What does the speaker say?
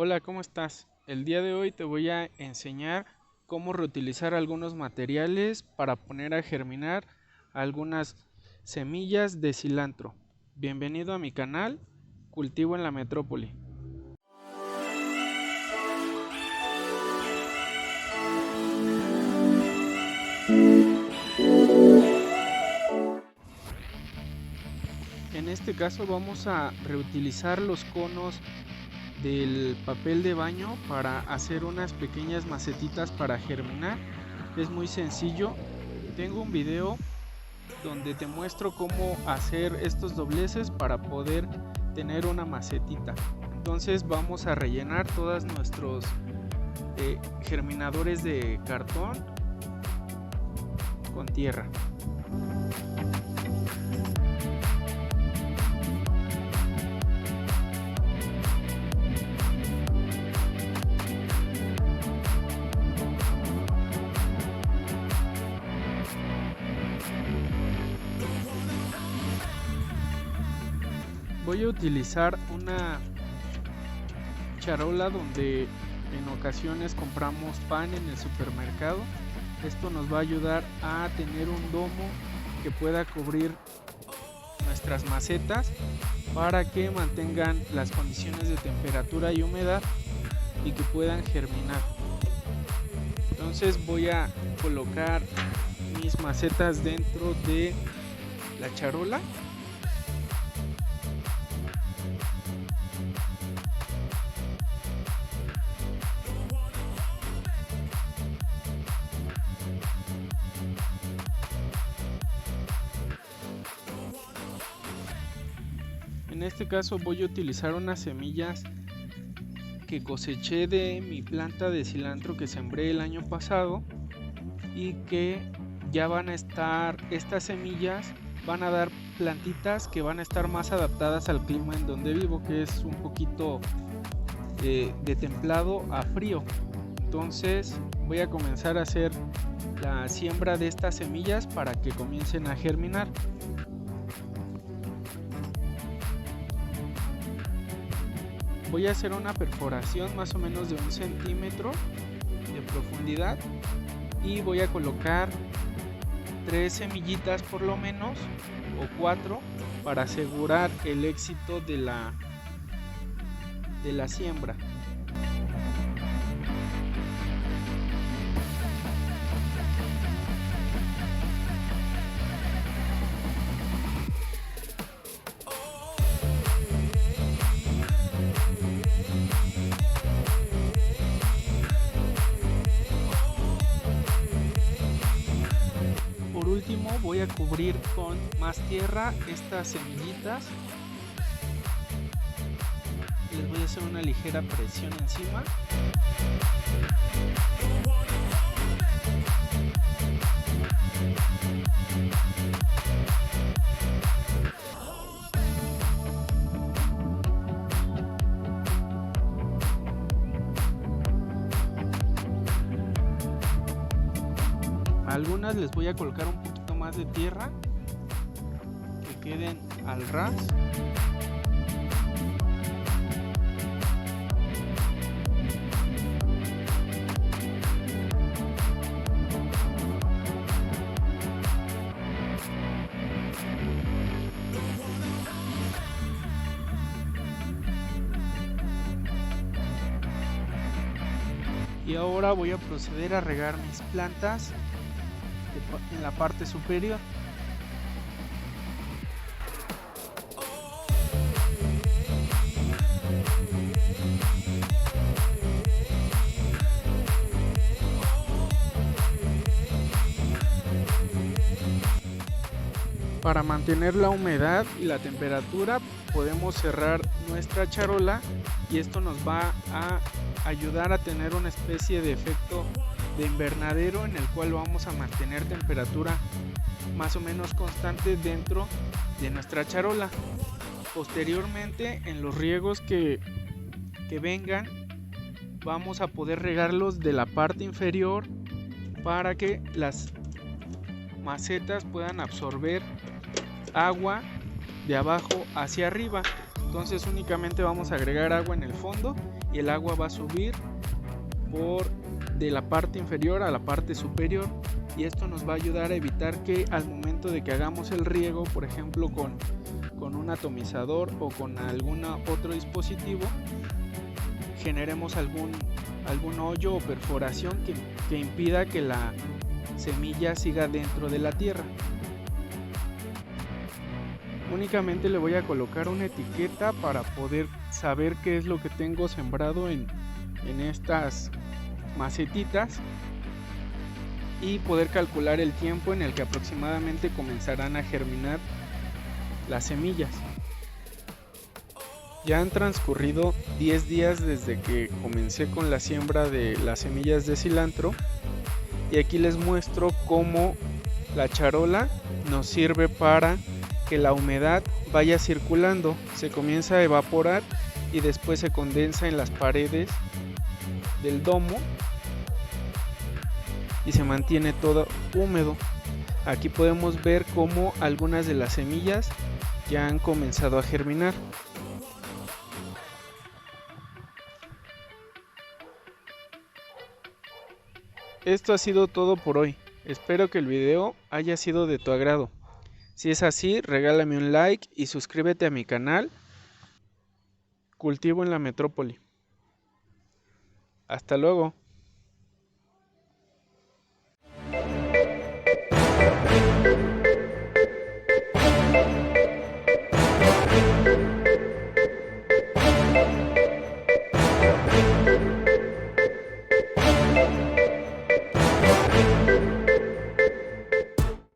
Hola, ¿cómo estás? El día de hoy te voy a enseñar cómo reutilizar algunos materiales para poner a germinar algunas semillas de cilantro. Bienvenido a mi canal, Cultivo en la Metrópoli. En este caso vamos a reutilizar los conos del papel de baño para hacer unas pequeñas macetitas para germinar. Es muy sencillo. Tengo un video donde te muestro cómo hacer estos dobleces para poder tener una macetita. Entonces vamos a rellenar todos nuestros germinadores de cartón con tierra. Voy a utilizar una charola donde en ocasiones compramos pan en el supermercado. Esto nos va a ayudar a tener un domo que pueda cubrir nuestras macetas para que mantengan las condiciones de temperatura y humedad y que puedan germinar. Entonces voy a colocar mis macetas dentro de la charola. En este caso voy a utilizar unas semillas que coseché de mi planta de cilantro que sembré el año pasado y que ya van a estar, estas semillas van a dar plantitas que van a estar más adaptadas al clima en donde vivo, que es un poquito de templado a frío. Entonces voy a comenzar a hacer la siembra de estas semillas para que comiencen a germinar. Voy a hacer una perforación más o menos de 1 centímetro de profundidad y voy a colocar 3 semillitas por lo menos o 4 para asegurar el éxito de la siembra. Por último voy a cubrir con más tierra estas semillitas. Les voy a hacer una ligera presión encima. A algunas les voy a colocar un poquito más de tierra, que queden al ras. Y ahora voy a proceder a regar mis plantas en la parte superior. Para mantener la humedad y la temperatura podemos cerrar nuestra charola y esto nos va a ayudar a tener una especie de efecto de invernadero en el cual vamos a mantener temperatura más o menos constante dentro de nuestra charola. Posteriormente, en los riegos que vengan, vamos a poder regarlos de la parte inferior para que las macetas puedan absorber agua de abajo hacia arriba. Entonces únicamente vamos a agregar agua en el fondo y el agua va a subir de la parte inferior a la parte superior, y esto nos va a ayudar a evitar que al momento de que hagamos el riego, por ejemplo con un atomizador o con algún otro dispositivo, generemos algún hoyo o perforación que impida que la semilla siga dentro de la tierra. Únicamente le voy a colocar una etiqueta para poder saber qué es lo que tengo sembrado en estas macetitas y poder calcular el tiempo en el que aproximadamente comenzarán a germinar las semillas. Ya han transcurrido 10 días desde que comencé con la siembra de las semillas de cilantro, y aquí les muestro cómo la charola nos sirve para que la humedad vaya circulando, se comienza a evaporar y después se condensa en las paredes del domo y se mantiene todo húmedo. Aquí podemos ver cómo algunas de las semillas ya han comenzado a germinar. Esto ha sido todo por hoy. Espero que el video haya sido de tu agrado. Si es así, regálame un like y suscríbete a mi canal Cultivo en la Metrópoli. Hasta luego.